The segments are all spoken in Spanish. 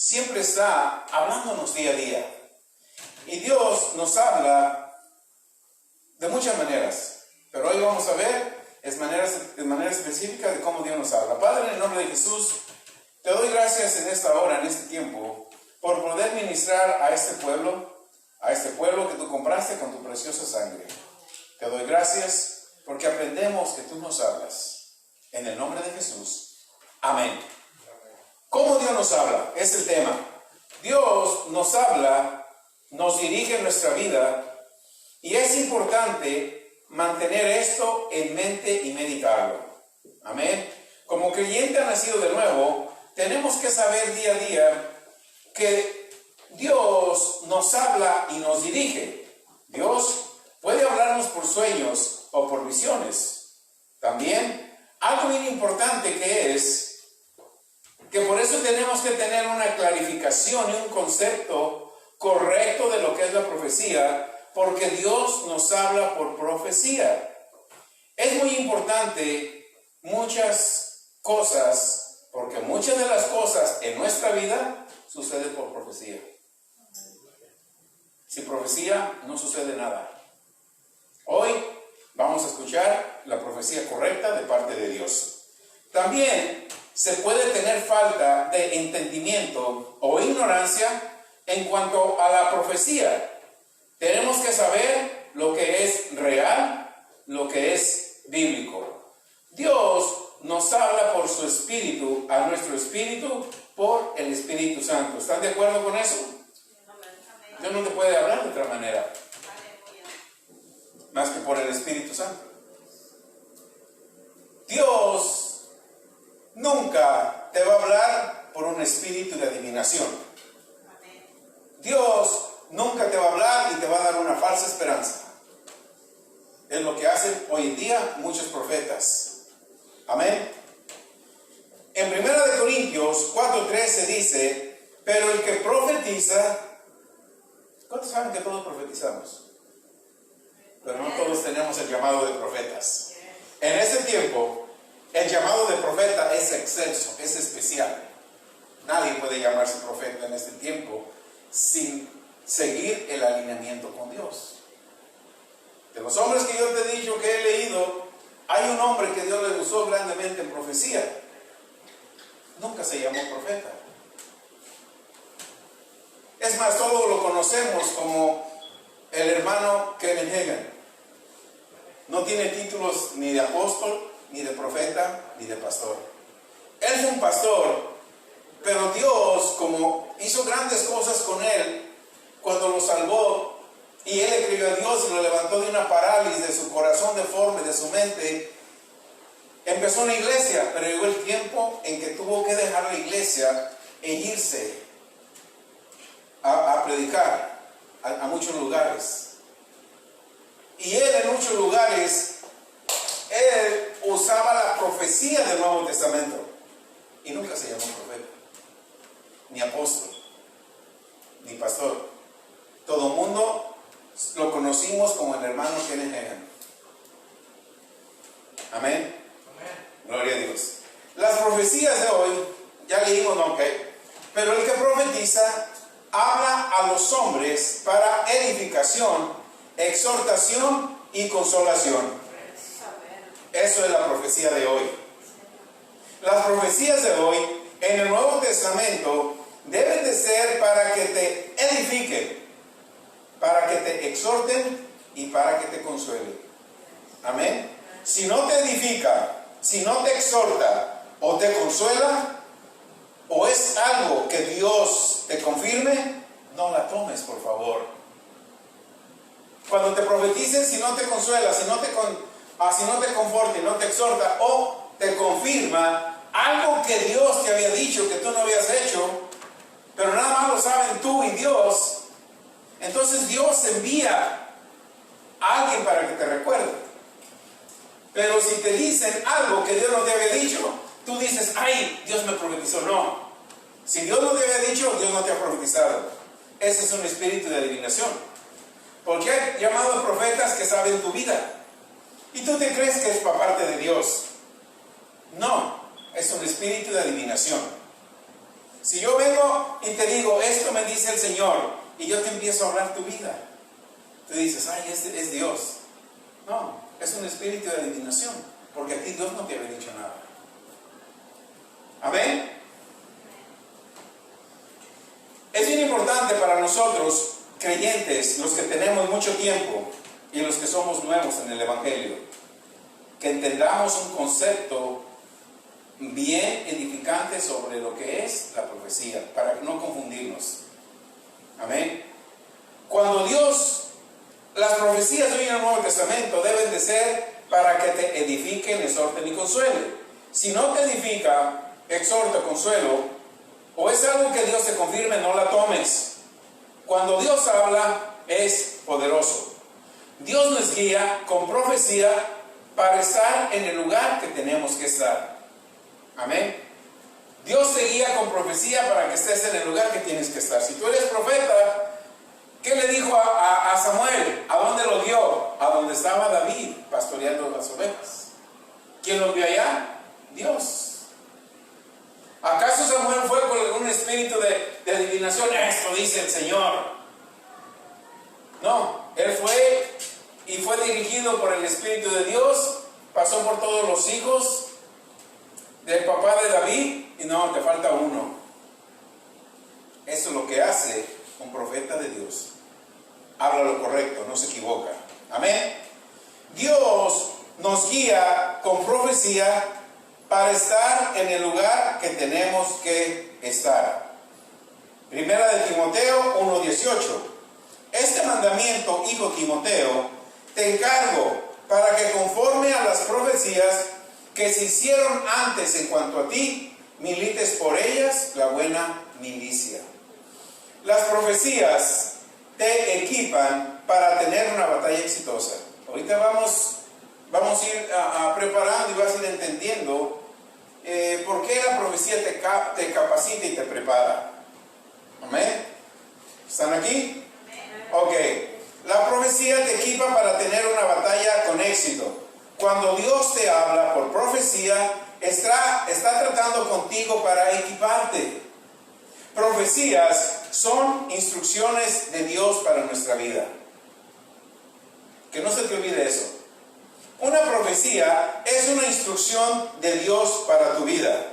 siempre está hablándonos día a día. Y Dios nos habla de muchas maneras, pero hoy vamos a ver de manera específica de cómo Dios nos habla. Padre, en el nombre de Jesús, te doy gracias en esta hora, en este tiempo, por poder ministrar a este pueblo que tú compraste con tu preciosa sangre. Te doy gracias porque aprendemos que tú nos hablas. En el nombre de Jesús. Amén. ¿Cómo Dios nos habla? Es el tema. Dios nos habla, nos dirige en nuestra vida y es importante mantener esto en mente y meditarlo. Amén. Como creyente nacido de nuevo, tenemos que saber día a día que Dios nos habla y nos dirige. Dios puede hablarnos por sueños o por visiones. También, algo bien importante que es que por eso tenemos que tener una clarificación y un concepto correcto de lo que es la profecía, porque Dios nos habla por profecía. Es muy importante muchas cosas, porque muchas de las cosas en nuestra vida suceden por profecía. Sin profecía no sucede nada. Hoy vamos a escuchar la profecía correcta de parte de Dios. También se puede tener falta de entendimiento o ignorancia en cuanto a la profecía. Tenemos que saber lo que es real, lo que es bíblico. Dios nos habla por su Espíritu, a nuestro Espíritu, por el Espíritu Santo. ¿Están de acuerdo con eso? Dios no te puede hablar de otra manera más que por el Espíritu Santo. Dios nunca te va a hablar por un espíritu de adivinación. Dios nunca te va a hablar y te va a dar una falsa esperanza. Es lo que hacen hoy en día muchos profetas. Amén. En 1 Corintios 4:13 dice, pero el que profetiza, ¿cuántos saben que todos profetizamos? Pero no todos tenemos el llamado de profetas. En ese tiempo, el llamado de profeta es excelso, es especial. Nadie puede llamarse profeta en este tiempo sin seguir el alineamiento con Dios. De los hombres que yo te he dicho que he leído, hay un hombre que Dios le usó grandemente en profecía. Nunca se llamó profeta. Es más, todos lo conocemos como el hermano Kenneth Hagin. No tiene títulos ni de apóstol, ni de profeta, ni de pastor. Él fue un pastor, pero Dios, como hizo grandes cosas con él, cuando lo salvó, y él le creyó a Dios y lo levantó de una parálisis de su corazón deforme, de su mente, empezó una iglesia, pero llegó el tiempo en que tuvo que dejar la iglesia e irse a predicar a muchos lugares. Y él en muchos lugares, él usaba la profecía del Nuevo Testamento. Y nunca se llamó profeta, ni apóstol, ni pastor. Todo el mundo lo conocimos como el hermano Kenneth Hagin. Amén. Gloria a Dios. Las profecías de hoy, ya leímos, ¿no? Okay. Pero el que profetiza habla a los hombres para edificación, exhortación y consolación. Eso es la profecía de hoy. Las profecías de hoy en el Nuevo Testamento deben de ser para que te edifiquen, para que te exhorten y para que te consuelen. Amén. Si no te edifica, si no te exhorta o te consuela, o es algo que Dios te confirme, no la tomes, por favor. Cuando te profeticen, si no te consuela, si no te conforta y no te exhorta, o te confirma algo que Dios te había dicho que tú no habías hecho, pero nada más lo saben tú y Dios, entonces Dios envía a alguien para que te recuerde. Pero si te dicen algo que Dios no te había dicho, tú dices, ay, Dios me profetizó. No. Si Dios no te había dicho, Dios no te ha profetizado. Ese es un espíritu de adivinación. Porque hay llamados profetas que saben tu vida. Y tú te crees que es por parte de Dios. No, es un espíritu de adivinación. Si yo vengo y te digo, esto me dice el Señor, y yo te empiezo a hablar tu vida, tú dices, ay, este es Dios. No, es un espíritu de adivinación, porque a ti Dios no te había dicho nada. Amén. Es bien importante para nosotros, creyentes, los que tenemos mucho tiempo y los que somos nuevos en el Evangelio, que entendamos un concepto bien edificante sobre lo que es la profecía, para no confundirnos. Amén. Cuando Dios, las profecías hoy en el Nuevo Testamento deben de ser para que te edifiquen, exhorten y consuelen. Si no te edifica, exhorta, consuelo, o es algo que Dios te confirme, no la tomes. Cuando Dios habla, es poderoso. Dios nos guía con profecía para estar en el lugar que tenemos que estar. Amén. Dios te guía con profecía para que estés en el lugar que tienes que estar. Si tú eres profeta, ¿qué le dijo a Samuel? ¿A dónde lo dio? A donde estaba David pastoreando las ovejas. ¿Quién lo vio allá? Dios. ¿Acaso Samuel fue con un espíritu de adivinación? Esto dice el Señor. No, él fue y fue dirigido por el Espíritu de Dios. Pasó por todos los hijos del papá de David y no, te falta uno. Eso es lo que hace un profeta de Dios. Habla lo correcto, no se equivoca. Amén. Dios nos guía con profecía para estar en el lugar que tenemos que estar. Primera de Timoteo 1:18. Este mandamiento, hijo Timoteo, te encargo para que conforme a las profecías que se hicieron antes en cuanto a ti, milites por ellas la buena milicia. Las profecías te equipan para tener una batalla exitosa. Ahorita vamos a ir preparando y vas a ir entendiendo por qué la profecía te capacita y te prepara. ¿Amén? ¿Están aquí? Ok. La profecía te equipa para tener una batalla con éxito. Cuando Dios te habla por profecía, está tratando contigo para equiparte. Profecías son instrucciones de Dios para nuestra vida. Que no se te olvide eso. Una profecía es una instrucción de Dios para tu vida.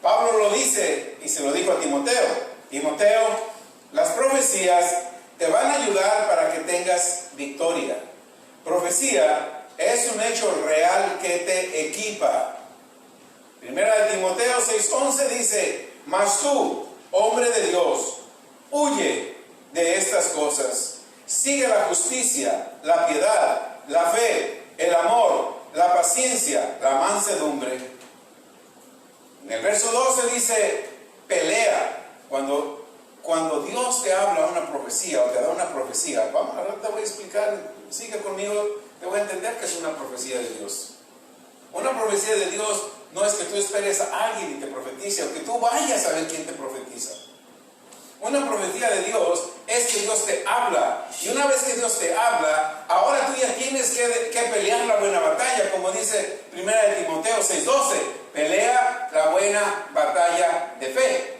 Pablo lo dice y se lo dijo a Timoteo. Timoteo, las profecías te van a ayudar para que tengas victoria. Profecía es un hecho real que te equipa. Primera de Timoteo 6:11 dice, mas tú, hombre de Dios, huye de estas cosas. Sigue la justicia, la piedad, la fe, el amor, la paciencia, la mansedumbre. En el verso 12 dice, pelea. Cuando Dios te habla una profecía o te da una profecía, ahora te voy a explicar, sigue conmigo, te voy a entender que es una profecía de Dios. Una profecía de Dios no es que tú esperes a alguien y te profetice, o que tú vayas a ver quién te profetiza. Una profecía de Dios es que Dios te habla, y una vez que Dios te habla, ahora tú ya tienes que pelear la buena batalla, como dice 1 de Timoteo 6:12, pelea la buena batalla de fe.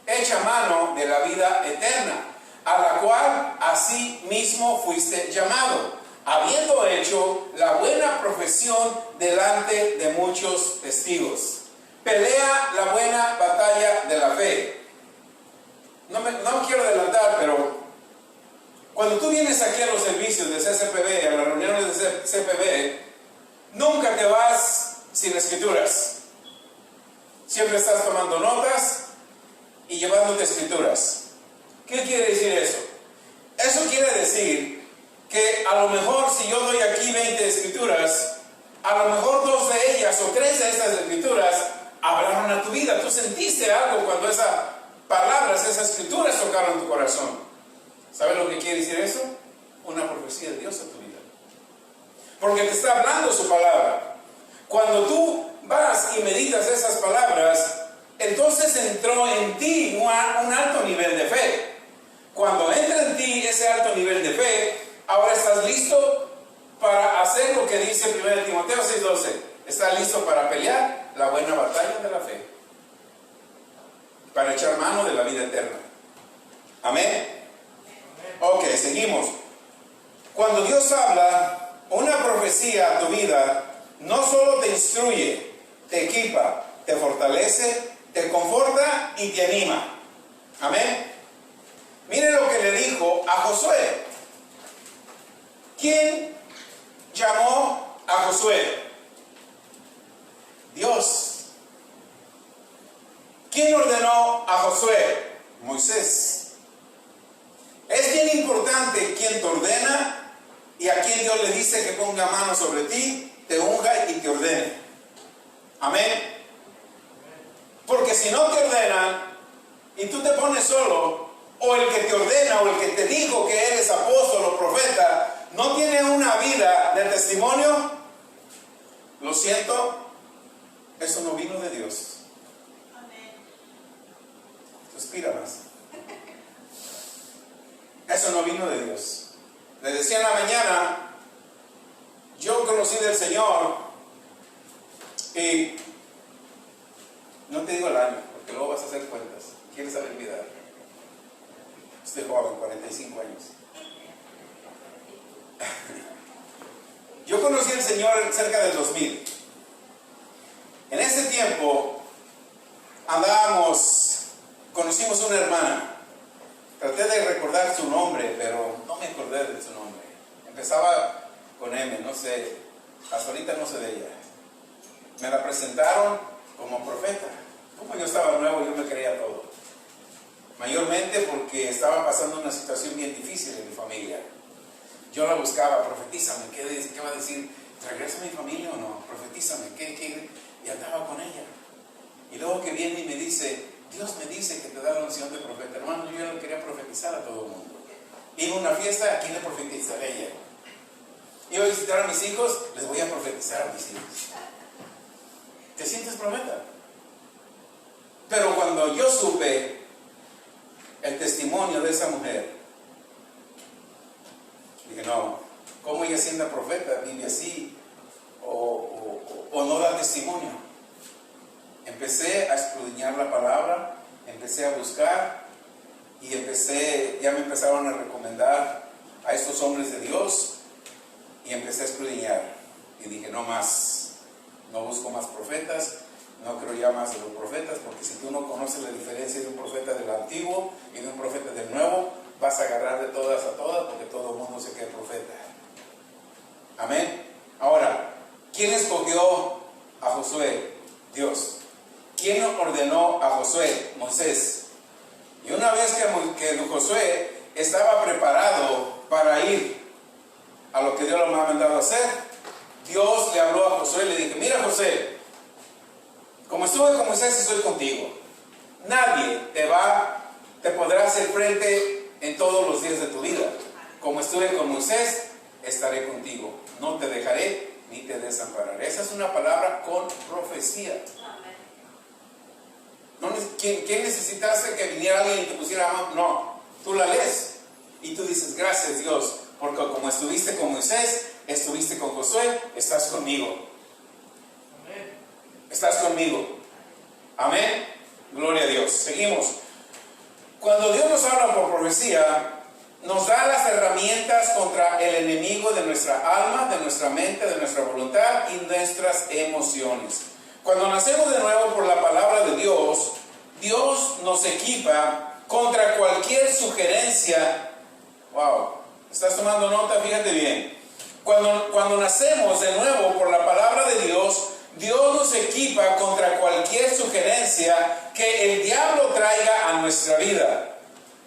Echa mano de la vida eterna, a la cual así mismo fuiste llamado, habiendo hecho la buena profesión delante de muchos testigos. Pelea la buena batalla de la fe. No me quiero adelantar, pero cuando tú vienes aquí a los servicios de CCPB, a las reuniones de CCPB, nunca te vas sin escrituras. Siempre estás tomando notas y llevándote escrituras. ¿Qué quiere decir eso? Eso quiere decir que a lo mejor si yo doy aquí 20 escrituras, a lo mejor 2 de ellas o 3 de estas escrituras hablaron a tu vida. Tú sentiste algo cuando esas palabras, esas escrituras tocaron tu corazón. ¿Sabes lo que quiere decir eso? Una profecía de Dios a tu vida. Porque te está hablando su palabra. Cuando tú vas y meditas esas palabras, entonces entró en ti un alto nivel de fe. Cuando entra en ti ese alto nivel de fe, ahora estás listo para hacer lo que dice 1 Timoteo 6:12. Estás listo para pelear la buena batalla de la fe. para echar mano de la vida eterna. Amén. Ok, seguimos. Cuando Dios habla una profecía a tu vida, no solo te instruye, te equipa, te fortalece, te conforta y te anima. Amén. Mire lo que le dijo a Josué. ¿Quién llamó a Josué? Dios. ¿Quién ordenó a Josué? Moisés. Es bien importante quién te ordena y a quien Dios le dice que ponga mano sobre ti, te unja y te ordene. Amén. Porque si no te ordenan y tú te pones solo, o el que te ordena o el que te dijo que eres apóstol o profeta no tiene una vida de testimonio, lo siento, eso no vino de Dios. Respira más. Eso no vino de Dios. Le decía en la mañana, yo conocí del Señor y no te digo el año, porque luego vas a hacer cuentas. ¿Quieres saber mi edad? Estoy joven, 45 años. Yo conocí al Señor cerca del 2000. En ese tiempo conocimos una hermana. Traté de recordar su nombre, pero no me acordé de su nombre. Empezaba con M, no sé, hasta ahorita no sé de ella. Me la presentaron como profeta. Como yo estaba nuevo, yo me creía todo. Mayormente porque estaba pasando una situación bien difícil en mi familia. Yo la buscaba, profetízame, ¿qué va a decir? ¿Regreso a mi familia o no? Profetízame, ¿qué? Y andaba con ella. Y luego que viene y me dice, Dios me dice que te da la unción de profeta. Hermano, yo ya lo quería profetizar a todo el mundo. Iba a una fiesta, ¿a quién le profetizaré a ella? Iba a visitar a mis hijos, les voy a profetizar a mis hijos. ¿Te sientes profeta? Pero cuando yo supe el testimonio de esa mujer, dije, no, ¿cómo ella siendo profeta vive así o no da testimonio? Empecé a escudriñar la palabra, empecé a buscar y ya me empezaron a recomendar a estos hombres de Dios y empecé a escudriñar y dije, no más, no busco más profetas, no creo ya más de los profetas, porque si tú no conoces la diferencia de un profeta del antiguo y de un profeta del nuevo, vas a agarrar de todas a todas porque todo el mundo se cree profeta. Amén. Ahora, ¿quién escogió a Josué? Dios. ¿Quién ordenó a Josué? Moisés. Y una vez que Josué estaba preparado para ir a lo que Dios lo había mandado a hacer, Dios le habló a Josué y le dijo, mira Josué, como estuve con Moisés, estoy contigo. Nadie te podrá hacer frente en todos los días de tu vida. Como estuve con Moisés, estaré contigo. No te dejaré ni te desampararé. Esa es una palabra con profecía. ¿Quién necesitaste que viniera alguien y te pusiera mano? No, tú la lees y tú dices, gracias Dios, porque como estuviste con Moisés, estuviste con Josué, estás conmigo. Estás conmigo. Amén. Gloria a Dios. Seguimos. Cuando Dios nos habla por profecía, nos da las herramientas contra el enemigo de nuestra alma, de nuestra mente, de nuestra voluntad y nuestras emociones. Cuando nacemos de nuevo por la palabra de Dios, Dios nos equipa contra cualquier sugerencia. Wow, ¿estás tomando nota? Fíjate bien. Cuando nacemos de nuevo por la palabra de Dios, Dios nos equipa contra cualquier sugerencia que el diablo traiga a nuestra vida,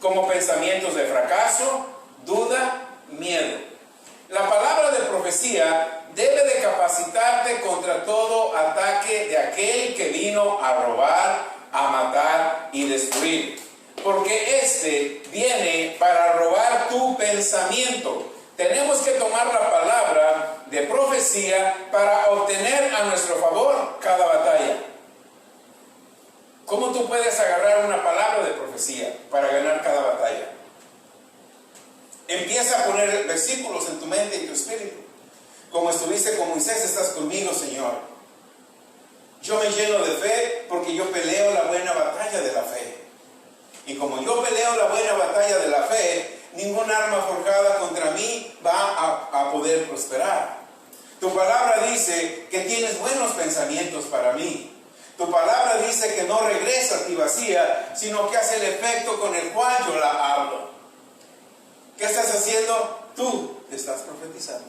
como pensamientos de fracaso, duda, miedo. La palabra de profecía debe de capacitarte contra todo ataque de aquel que vino a robar, a matar y destruir. Porque este viene para robar tu pensamiento. Tenemos que tomar la palabra de profecía para obtener a nuestro favor cada batalla. ¿Cómo tú puedes agarrar una palabra de profecía para ganar cada batalla? Empieza a poner versículos en tu mente y tu espíritu. Como estuviste con Moisés, estás conmigo, Señor. Yo me lleno de fe porque yo peleo la buena batalla de la fe. Y como yo peleo la buena batalla de la fe, ningún arma forjada contra mí va a poder prosperar. Tu palabra dice que tienes buenos pensamientos para mí. Tu palabra dice que no regresa a ti vacía, sino que hace el efecto con el cual yo la hablo. ¿Qué estás haciendo? Tú te estás profetizando.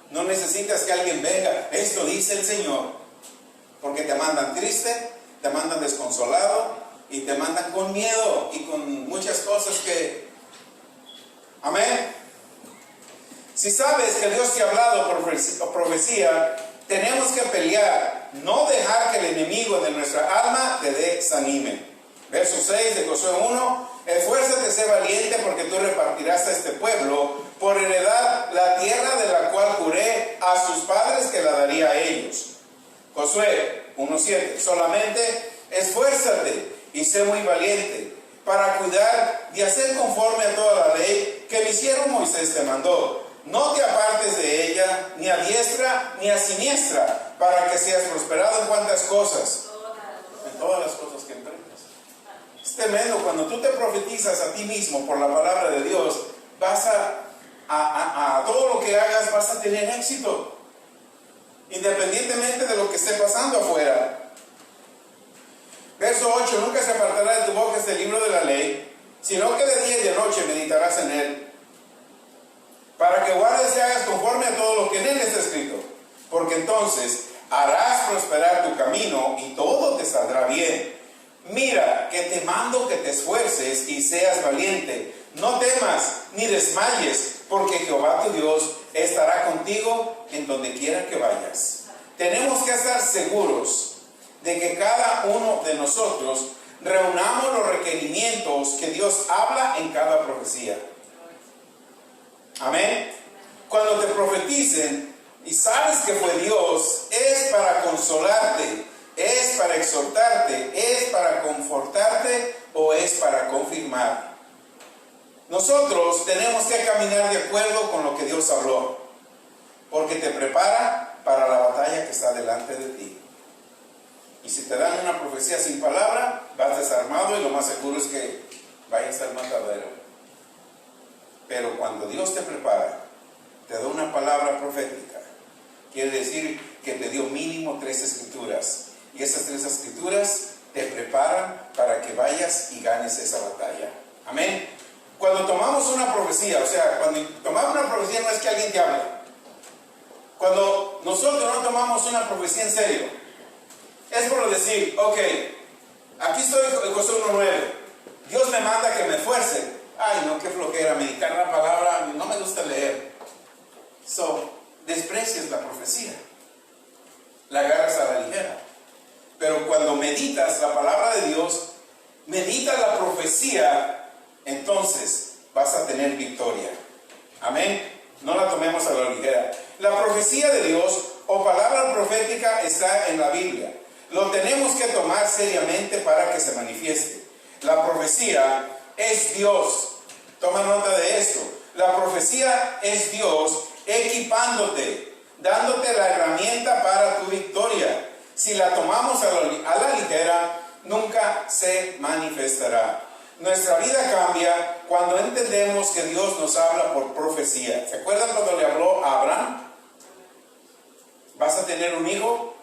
No necesitas que alguien venga. Esto dice el Señor. Porque te mandan triste, te mandan desconsolado y te mandan con miedo y con muchas cosas que... Amén. Si sabes que Dios te ha hablado por profecía, tenemos que pelear, no dejar que el enemigo de nuestra alma te desanime. Verso 6 de Josué 1: esfuérzate, sé valiente, porque tú repartirás a este pueblo por heredad la tierra de la cual juré a sus padres que la daría a ellos. Josué 1:7: solamente esfuérzate y sé muy valiente para cuidar de hacer conforme a toda la ley que mi siervo Moisés te mandó. No te apartes de ella, ni a diestra ni a siniestra, para que seas prosperado en cuantas cosas, en todas las cosas que emprendas. Es tremendo, cuando tú te profetizas a ti mismo por la palabra de Dios, vas a todo lo que hagas vas a tener éxito, independientemente de lo que esté pasando afuera. Verso 8: nunca se apartará de tu boca este libro de la ley, sino que de día y de noche meditarás en él, para que guardes y hagas conforme a todo lo que en él está escrito, porque entonces harás prosperar tu camino y todo te saldrá bien. Mira que te mando que te esfuerces y seas valiente. No temas ni desmayes, porque Jehová tu Dios estará contigo en donde quiera que vayas. Tenemos que estar seguros de que cada uno de nosotros reunamos los requerimientos que Dios habla en cada profecía. Amén. Cuando te profeticen y sabes que fue Dios, es para consolarte, es para exhortarte, es para confortarte o es para confirmar. Nosotros tenemos que caminar de acuerdo con lo que Dios habló, porque te prepara para la batalla que está delante de ti. Y si te dan una profecía sin palabra, vas desarmado y lo más seguro es que vayas al matadero. Pero cuando Dios te prepara, te da una palabra profética, quiere decir que te dio mínimo 3 escrituras. Y esas 3 escrituras te preparan para que vayas y ganes esa batalla. Amén. Cuando tomamos una profecía, o sea, cuando tomamos una profecía no es que alguien te hable. Cuando nosotros no tomamos una profecía en serio, es por decir, ok, aquí estoy en Josué 1:9. Dios me manda que me esfuerce. Ay, no, qué flojera, meditar la palabra, no me gusta leer. Desprecias la profecía, la agarras a la ligera. Pero cuando meditas la palabra de Dios, meditas la profecía, entonces vas a tener victoria. Amén. No la tomemos a la ligera. La profecía de Dios o palabra profética está en la Biblia. Lo tenemos que tomar seriamente para que se manifieste. La profecía es Dios. Toma nota de esto. La profecía es Dios equipándote, dándote la herramienta para tu victoria. Si la tomamos a la ligera, nunca se manifestará. Nuestra vida cambia cuando entendemos que Dios nos habla por profecía. ¿Se acuerdan cuando le habló a Abraham? ¿Vas a tener un hijo?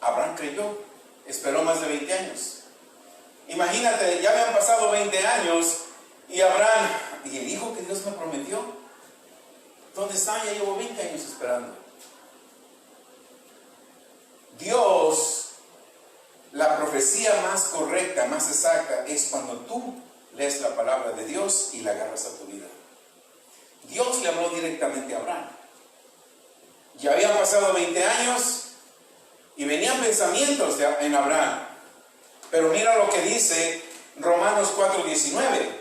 Abraham creyó, esperó más de 20 años. Imagínate, ya me han pasado 20 años y Abraham, ¿y el hijo que Dios me prometió? ¿Dónde está? Ya llevo 20 años esperando. Dios, la profecía más correcta, más exacta, es cuando tú lees la palabra de Dios y la agarras a tu vida. Dios le habló directamente a Abraham. Ya habían pasado 20 años y venían pensamientos en Abraham. Pero mira lo que dice Romanos 4:19.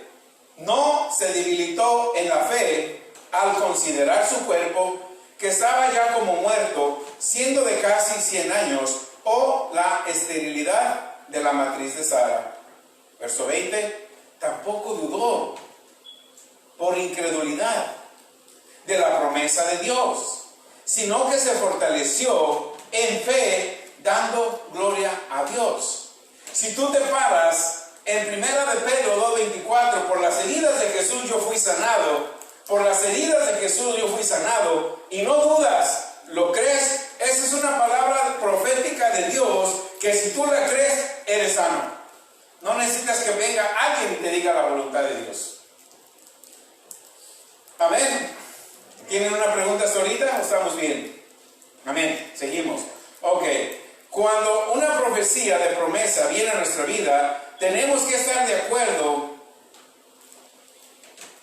No se debilitó en la fe al considerar su cuerpo, que estaba ya como muerto, siendo de casi 100 años, o la esterilidad de la matriz de Sara. Verso 20. Tampoco dudó por incredulidad de la promesa de Dios, sino que se fortaleció en fe, dando gloria a Dios. Si tú te paras en primera de Pedro 2:24, por las heridas de Jesús yo fui sanado, por las heridas de Jesús yo fui sanado, y no dudas, ¿lo crees? Esa es una palabra profética de Dios, que si tú la crees, eres sano. No necesitas que venga alguien y te diga la voluntad de Dios. Amén. ¿Tienen una pregunta hasta ahorita o estamos bien? Amén. Seguimos. Ok. Cuando una profecía de promesa viene a nuestra vida, tenemos que estar de acuerdo.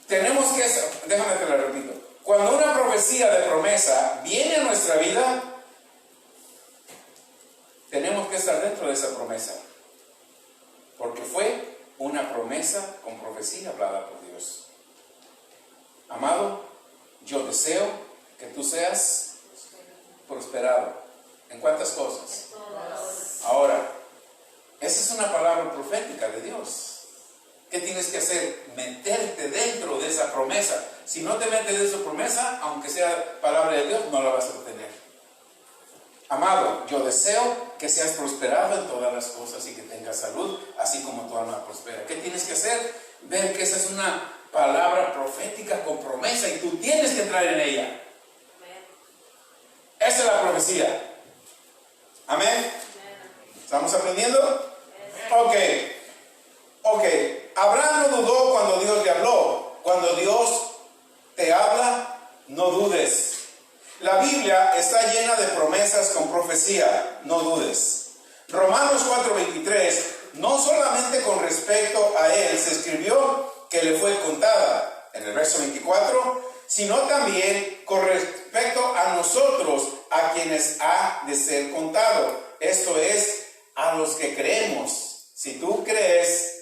Déjame que la repito. Cuando una profecía de promesa viene a nuestra vida, tenemos que estar dentro de esa promesa. Porque fue una promesa con profecía hablada por Dios. Amado, yo deseo que tú seas prosperado. ¿En cuántas cosas? Ahora, esa es una palabra profética de Dios. ¿Qué tienes que hacer? Meterte dentro de esa promesa. Si no te metes de esa promesa, aunque sea palabra de Dios, no la vas a obtener. Amado, yo deseo que seas prosperado en todas las cosas y que tengas salud, así como tu alma prospera. ¿Qué tienes que hacer? Ver que esa es una palabra profética con promesa y tú tienes que entrar en ella. Esa es la profecía. Amén. ¿Estamos aprendiendo? Ok. Abraham no dudó cuando Dios le habló. Cuando Dios te habla, no dudes. La Biblia está llena de promesas con profecía, no dudes. Romanos 4:23, no solamente con respecto a él se escribió que le fue contada, en el verso 24, sino también con respecto a nosotros, a quienes ha de ser contado. Esto es, a los que creemos. Si tú crees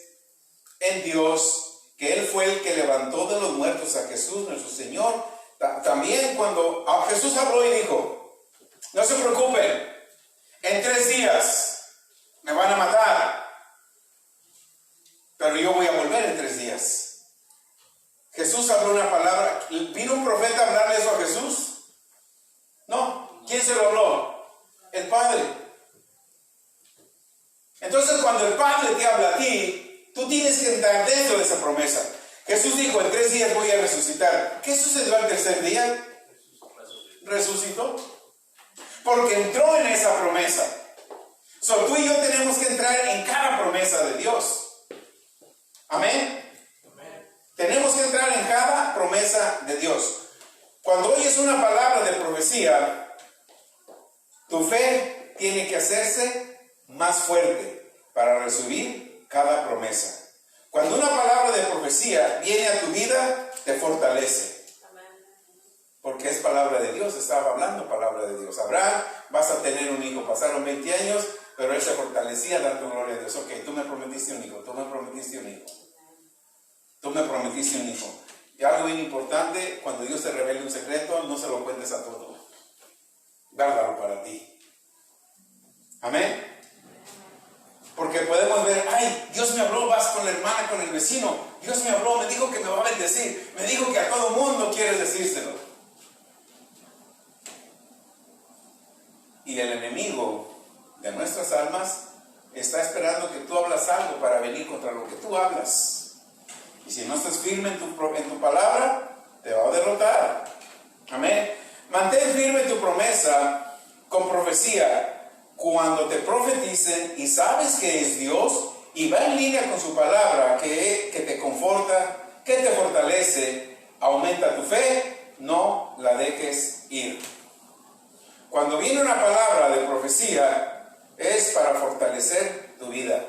en Dios, que Él fue el que levantó de los muertos a Jesús, nuestro Señor, también cuando Jesús habló y dijo, no se preocupen, en 3 días me van a matar, pero yo voy a volver en 3 días. Jesús habló una palabra. ¿Vino un profeta a hablarle eso a Jesús? No. ¿Quién se lo habló? El Padre. Entonces cuando el Padre te habla a ti, tú tienes que entrar dentro de esa promesa. Jesús dijo, en 3 días voy a resucitar. ¿Qué sucedió al tercer día? Resucitó. Porque entró en esa promesa. Tú y yo tenemos que entrar en cada promesa de Dios. Amén. Tenemos que entrar en cada promesa de Dios. Cuando oyes una palabra de profecía, tu fe tiene que hacerse más fuerte para recibir cada promesa. Cuando una palabra de profecía viene a tu vida, te fortalece. Porque es palabra de Dios, estaba hablando palabra de Dios. Abraham, vas a tener un hijo. Pasaron 20 años, pero él se fortalecía dando gloria a Dios. Ok, tú me prometiste un hijo, tú me prometiste un hijo. Tú me prometiste un hijo. Y algo bien importante, cuando Dios te revele un secreto, no se lo cuentes a todos. Guárdalo para ti. Amén. Porque podemos ver, ay, Dios me habló, vas con la hermana, con el vecino. Dios me habló, me dijo que me va a bendecir. Me dijo que a todo mundo quieres decírselo. Y el enemigo de nuestras almas está esperando que tú hablas algo para venir contra lo que tú hablas. Y si no estás firme en tu palabra, te va a derrotar. Amén. Mantén firme tu promesa con profecía. Cuando te profeticen y sabes que es Dios y va en línea con su palabra, que te conforta, que te fortalece, aumenta tu fe, no la dejes ir. Cuando viene una palabra de profecía, es para fortalecer tu vida.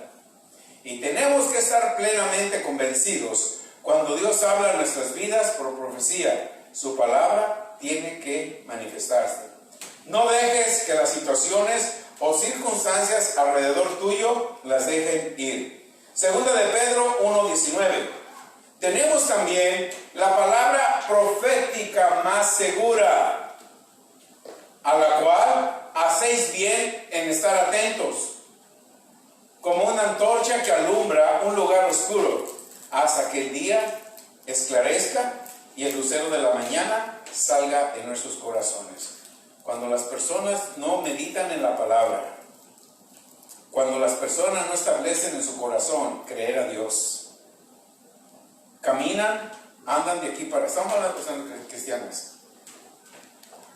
Y tenemos que estar plenamente convencidos. Cuando Dios habla en nuestras vidas por profecía, su palabra tiene que manifestarse. No dejes que las situaciones o circunstancias alrededor tuyo las dejen ir. Segunda de Pedro 1:19. Tenemos también la palabra profética más segura, a la cual hacéis bien en estar atentos, como una antorcha que alumbra un lugar oscuro, hasta que el día esclarezca y el lucero de la mañana salga en nuestros corazones. Cuando las personas no meditan en la palabra, Cuando las personas no establecen en su corazón creer a Dios, caminan, andan de aquí para... Estamos hablando de personas cristianas.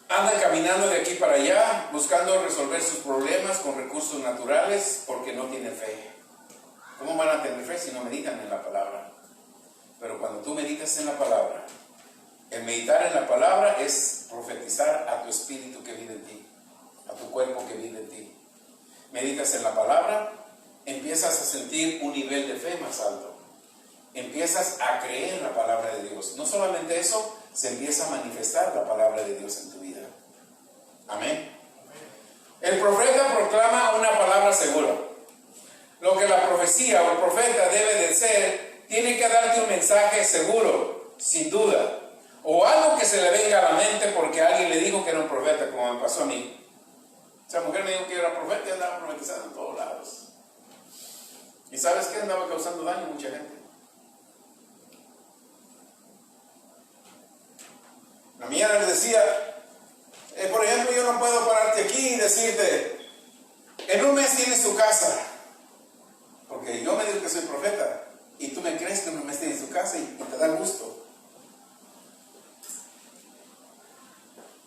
Andan caminando de aquí para allá, buscando resolver sus problemas con recursos naturales porque no tienen fe. ¿Cómo van a tener fe si no meditan en la palabra? Pero cuando tú meditas en la palabra, el meditar en la palabra es profetizar a tu espíritu que vive en ti, a tu cuerpo que vive en ti. Meditas en la palabra, empiezas a sentir un nivel de fe más alto. Empiezas a creer la palabra de Dios. No solamente eso, se empieza a manifestar la palabra de Dios en tu vida. Amén. El profeta proclama una palabra segura. Lo que la profecía o el profeta debe de ser, tiene que darte un mensaje seguro, sin duda. O algo que se le venga a la mente porque alguien le dijo que era un profeta, como me pasó a mí. Esa mujer me dijo que era profeta y andaba profetizando en todos lados. ¿Y sabes qué? Andaba causando daño a mucha gente. La mía le decía, por ejemplo, yo no puedo pararte aquí y decirte, en un mes tienes tu casa. Porque yo me digo que soy profeta y tú me crees que en un mes tienes tu casa y te da gusto.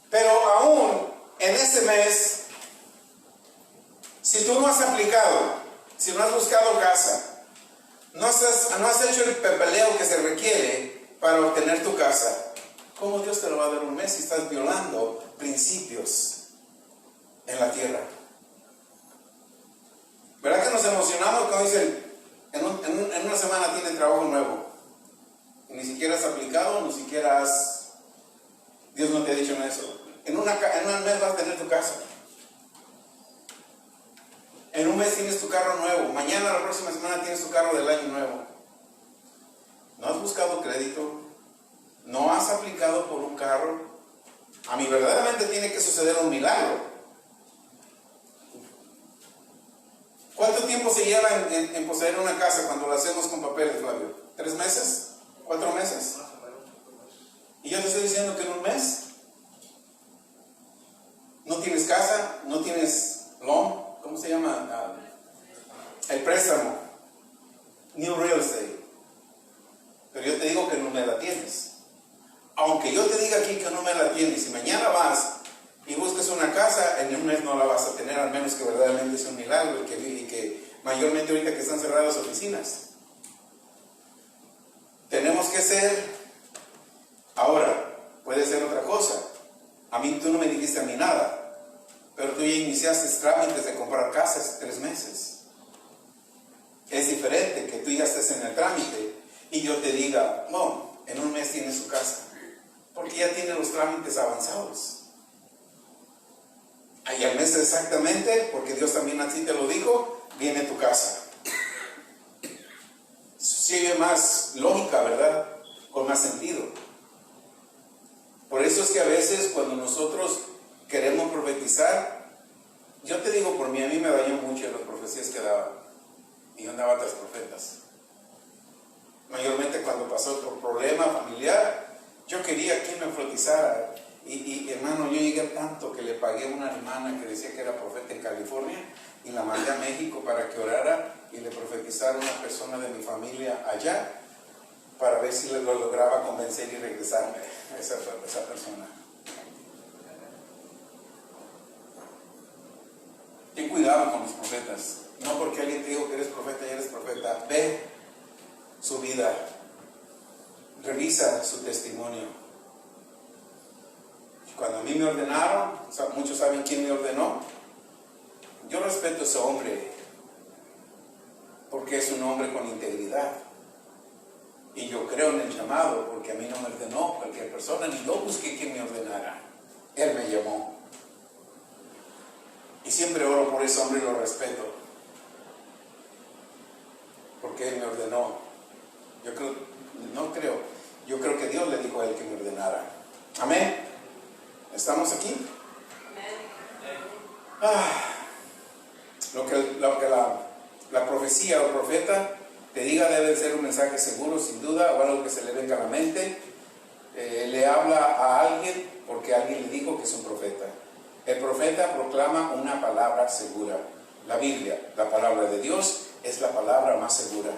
Pero aún en ese mes, si tú no has aplicado, si no has buscado casa, no has hecho el papeleo que se requiere para obtener tu casa, ¿cómo Dios te lo va a dar un mes si estás violando principios en la tierra? ¿Verdad que nos emocionamos cuando dicen, en una semana tienen trabajo nuevo? Y ni siquiera has aplicado, ni siquiera has... Dios no te ha dicho eso. En un mes vas a tener tu casa. En un mes tienes tu carro nuevo. Mañana, la próxima semana, tienes tu carro del año nuevo. ¿No has buscado crédito? ¿No has aplicado por un carro? A mí verdaderamente tiene que suceder un milagro. ¿Cuánto tiempo se lleva en poseer una casa cuando lo hacemos con papeles, Flavio? ¿3 meses? ¿4 meses? Y yo te estoy diciendo que en un mes no tienes casa, no tienes loan, ¿cómo se llama? El préstamo, new real estate. Pero yo te digo que no me la tienes. Aunque yo te diga aquí que no me la tienes, y mañana vas y buscas una casa, en un mes no la vas a tener, al menos que verdaderamente sea un milagro y que mayormente ahorita que están cerradas oficinas. Tenemos que ser, ahora, puede ser otra cosa. A mí tú no me dijiste a mí nada, pero tú ya iniciaste trámites de comprar casas 3 meses. Es diferente que tú ya estés en el trámite y yo te diga, no, en un mes tienes su casa, porque ya tiene los trámites avanzados. Y al mes exactamente, porque Dios también así te lo dijo, viene tu casa. Sigue más lógica, ¿verdad? Con más sentido. Por eso es que a veces cuando nosotros queremos profetizar, yo te digo por mí, a mí me dañó mucho las profecías que daba. Y yo andaba tras profetas. Mayormente cuando pasó por problema familiar, yo quería que me profetizara. Y hermano, yo llegué tanto que le pagué a una hermana que decía que era profeta en California y la mandé a México para que orara y le profetizara a una persona de mi familia allá para ver si lo lograba convencer y regresarme a esa persona. Ten cuidado con los profetas. No porque alguien te dijo que eres profeta y eres profeta. Ve su vida. Revisa su testimonio. Cuando a mí me ordenaron, muchos saben quién me ordenó. Yo respeto a ese hombre porque es un hombre con integridad. Y yo creo en el llamado porque a mí no me ordenó cualquier persona, ni yo busqué quien me ordenara. Él me llamó. Y siempre oro por ese hombre y lo respeto. Porque él me ordenó. Yo creo que Dios le dijo a él que me ordenara. Amén. ¿Estamos aquí? Lo que la profecía o profeta te diga debe ser un mensaje seguro, sin duda, o algo que se le venga a la mente. Le habla a alguien porque alguien le dijo que es un profeta. El profeta proclama una palabra segura. La Biblia, la palabra de Dios, es la palabra más segura.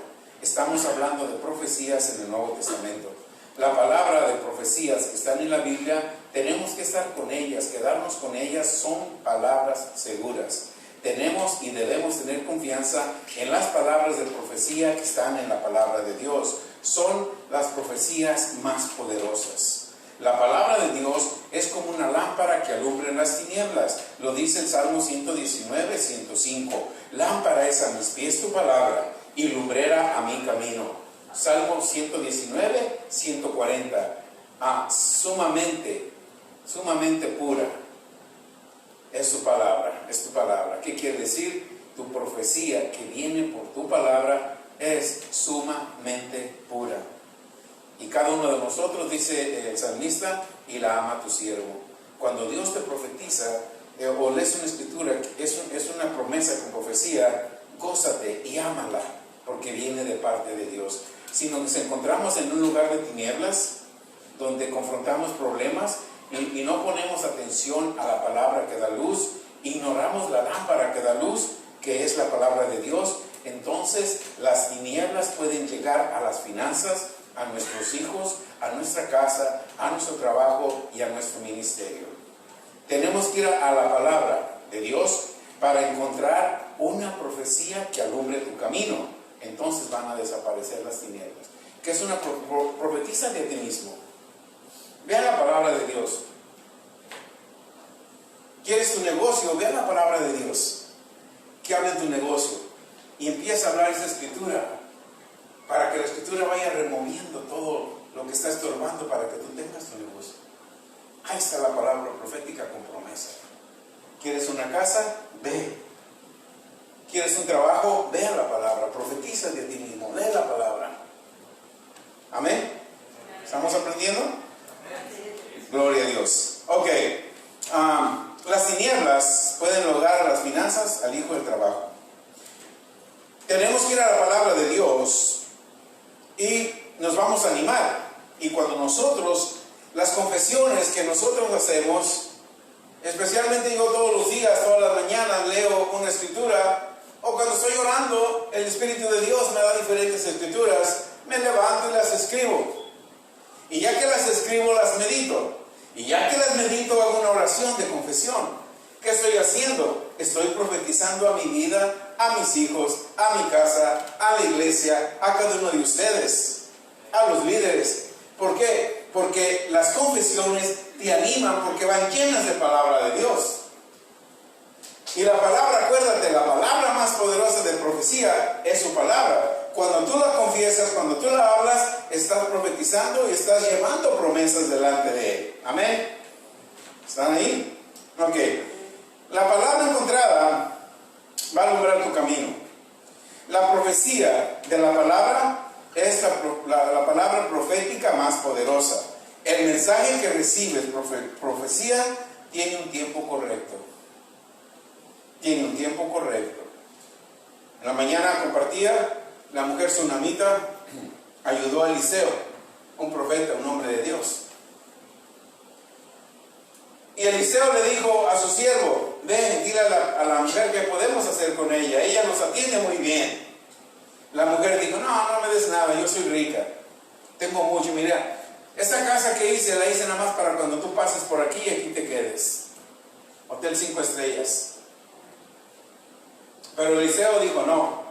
Estamos hablando de profecías en el Nuevo Testamento. La palabra de profecías que están en la Biblia, tenemos que estar con ellas, quedarnos con ellas, son palabras seguras. Tenemos y debemos tener confianza en las palabras de profecía que están en la palabra de Dios. Son las profecías más poderosas. La palabra de Dios es como una lámpara que alumbra en las tinieblas. Lo dice el Salmo 119, 105. Lámpara es a mis pies tu palabra y lumbrera a mi camino. Salmo 119, 140. Sumamente pura es su palabra, es tu palabra. ¿Qué quiere decir? Tu profecía que viene por tu palabra es sumamente pura. Y cada uno de nosotros, dice el salmista, y la ama tu siervo. Cuando Dios te profetiza o lees una escritura, es una promesa con profecía, gózate y ámala, porque viene de parte de Dios. Si nos encontramos en un lugar de tinieblas, donde confrontamos problemas y no ponemos atención a la palabra que da luz, ignoramos la lámpara que da luz, que es la palabra de Dios, entonces las tinieblas pueden llegar a las finanzas, a nuestros hijos, a nuestra casa, a nuestro trabajo y a nuestro ministerio. Tenemos que ir a la palabra de Dios para encontrar una profecía que alumbre tu camino. Entonces van a desaparecer las tinieblas. ¿Qué es una profetiza de ti mismo? Vea la palabra de Dios. ¿Quieres tu negocio? Vea la palabra de Dios. Que hable tu negocio. Y empieza a hablar esa escritura, para que la escritura vaya removiendo todo lo que está estorbando para que tú tengas tu negocio. Ahí está la palabra profética con promesa. ¿Quieres una casa? Ve. ¿Quieres un trabajo? Ve a la palabra. Profetiza de ti mismo. Lee la palabra. ¿Amén? ¿Estamos aprendiendo? Gloria a Dios. Ok. Las tinieblas pueden lograr las finanzas al hijo del trabajo. Tenemos que ir a la palabra de Dios y nos vamos a animar. Y cuando nosotros, las confesiones que nosotros hacemos, especialmente yo todos los días, todas las mañanas leo una escritura, o cuando estoy orando, el Espíritu de Dios me da diferentes escrituras, me levanto y las escribo. Y ya que las escribo, las medito. Y ya que las medito, hago una oración de confesión. ¿Qué estoy haciendo? Estoy profetizando a mi vida, a mis hijos, a mi casa, a la iglesia, a cada uno de ustedes, a los líderes. ¿Por qué? Porque las confesiones te animan, porque van llenas de palabra de Dios. Y la palabra, acuérdate, la palabra más poderosa de profecía es su palabra. Cuando tú la confiesas, cuando tú la hablas, estás profetizando y estás llevando promesas delante de Él. Amén. ¿Están ahí? Ok. La palabra encontrada va a alumbrar tu camino. La profecía de la palabra es la palabra profética más poderosa. El mensaje que recibes, profecía, tiene un tiempo correcto. Tiene un tiempo correcto. En la mañana compartía, la mujer sunamita ayudó a Eliseo, un profeta, un hombre de Dios. Y Eliseo le dijo a su siervo: ven, dile a la mujer qué podemos hacer con ella. Ella nos atiende muy bien. La mujer dijo: no me des nada, yo soy rica. Tengo mucho, mira, esta casa que hice, la hice nada más para cuando tú pases por aquí y aquí te quedes. Hotel 5 estrellas. Pero Eliseo dijo: no,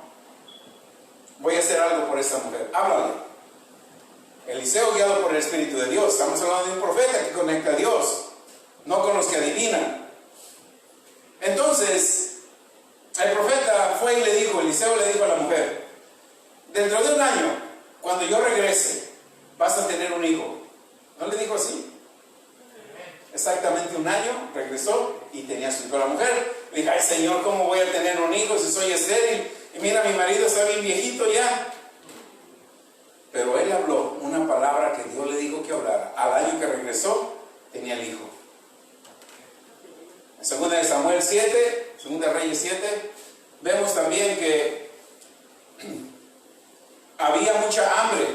voy a hacer algo por esta mujer. Háblale. Eliseo, guiado por el Espíritu de Dios. Estamos hablando de un profeta que conecta a Dios, no con los que adivinan. Entonces, el profeta fue y le dijo, Eliseo le dijo a la mujer: dentro de un año, cuando yo regrese, vas a tener un hijo. ¿No le dijo así? Exactamente un año, regresó y tenía su hijo. La mujer le dijo: ay Señor, ¿cómo voy a tener un hijo si soy estéril? Y mira, mi marido está bien viejito ya. Pero él habló una palabra que Dios le dijo que hablara. Al año que regresó, tenía el hijo. En 2 de Samuel 7, 2 de Reyes 7, vemos también que había mucha hambre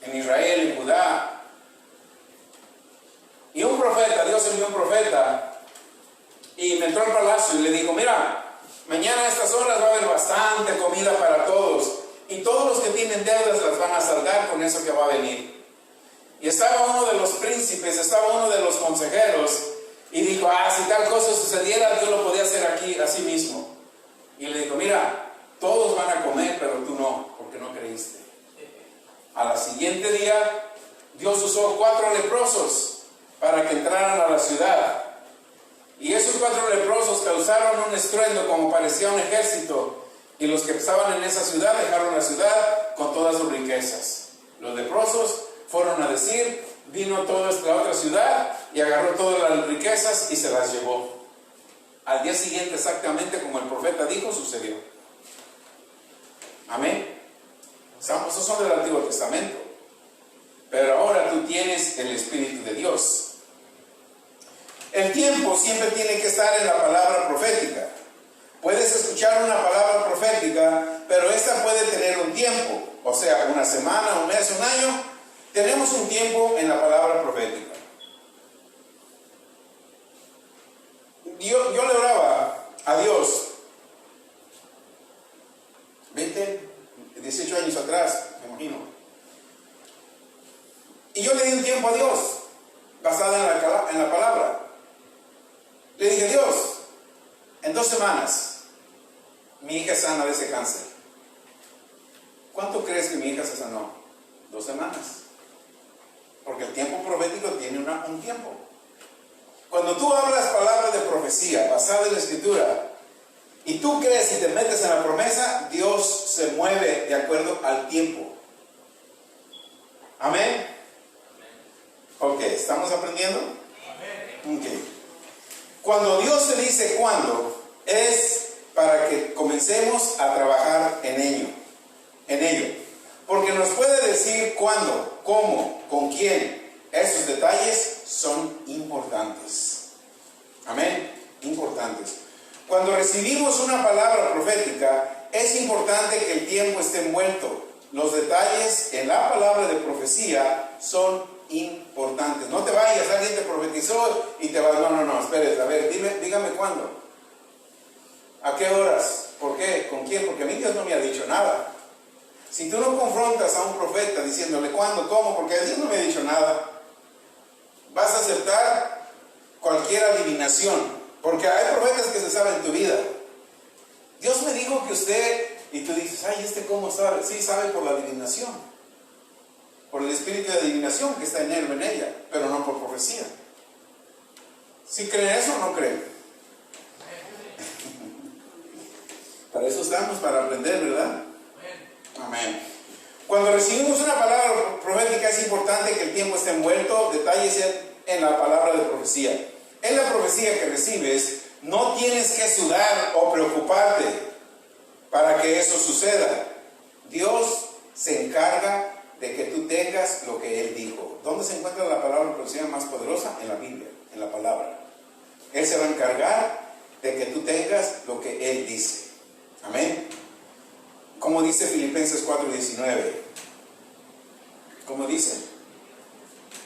en Israel, en Judá. Y un profeta, Dios envió un profeta, y me entró al palacio y le dijo: mira, mañana a estas horas va a haber bastante comida para todos. Y todos los que tienen deudas las van a saldar con eso que va a venir. Y estaba uno de los príncipes, estaba uno de los consejeros, y dijo, si tal cosa sucediera, yo lo podía hacer aquí, así mismo. Y le dijo, mira, todos van a comer, pero tú no, porque no creíste. A la siguiente día, Dios usó 4 leprosos para que entraran a la ciudad. Y esos 4 leprosos causaron un estruendo como parecía un ejército. Y los que estaban en esa ciudad dejaron la ciudad con todas sus riquezas. Los leprosos fueron a decir, vino toda la otra ciudad y agarró todas las riquezas y se las llevó. Al día siguiente, exactamente como el profeta dijo, sucedió. Amén. Esos son del Antiguo Testamento. Pero ahora tú tienes el Espíritu de Dios. El tiempo siempre tiene que estar en la palabra profética. Puedes escuchar una palabra profética, pero esta puede tener un tiempo. O sea, una semana, un mes, un año. Tenemos un tiempo en la palabra profética. Yo le oraba a Dios 18 años atrás, me imagino. Y yo le di un tiempo a Dios, basado en la palabra. Le dije, Dios, en 2 semanas, mi hija es sana de ese cáncer. ¿Cuánto crees que mi hija se sanó? 2 semanas. Porque el tiempo profético tiene un tiempo. Cuando tú hablas palabras de profecía basada en la Escritura, y tú crees y te metes en la promesa, Dios se mueve de acuerdo al tiempo. Amén. Ok, ¿estamos aprendiendo? Ok. Cuando Dios te dice cuándo, es para que comencemos a trabajar en ello. Porque nos puede decir cuándo, cómo, con quién. Esos detalles son importantes. Amén. Importantes. Cuando recibimos una palabra profética, es importante que el tiempo esté envuelto. Los detalles en la palabra de profecía son importantes. No te vayas, alguien te profetizó y te vas, no, espérate, a ver, dígame cuándo. ¿A qué horas? ¿Por qué? ¿Con quién? Porque a mí Dios no me ha dicho nada. Si tú no confrontas a un profeta diciéndole cuándo, cómo, porque Dios no me ha dicho nada, vas a aceptar cualquier adivinación. Porque hay profetas que se saben tu vida. Dios me dijo que usted, y tú dices, ¿cómo sabe? Sí, sabe por la adivinación. Por el espíritu de adivinación que está en él o en ella, pero no por profecía. ¿Sí creen eso o no creen? Para eso estamos, para aprender, ¿verdad? Amén. Cuando recibimos una palabra profética es importante que el tiempo esté envuelto, detalles en la palabra de profecía. En la profecía que recibes, no tienes que sudar o preocuparte para que eso suceda. Dios se encarga de que tú tengas lo que Él dijo. ¿Dónde se encuentra la palabra de profecía más poderosa? En la Biblia, en la palabra. Él se va a encargar de que tú tengas lo que Él dice. Amén. Como dice Filipenses 4:19. ¿Cómo dice?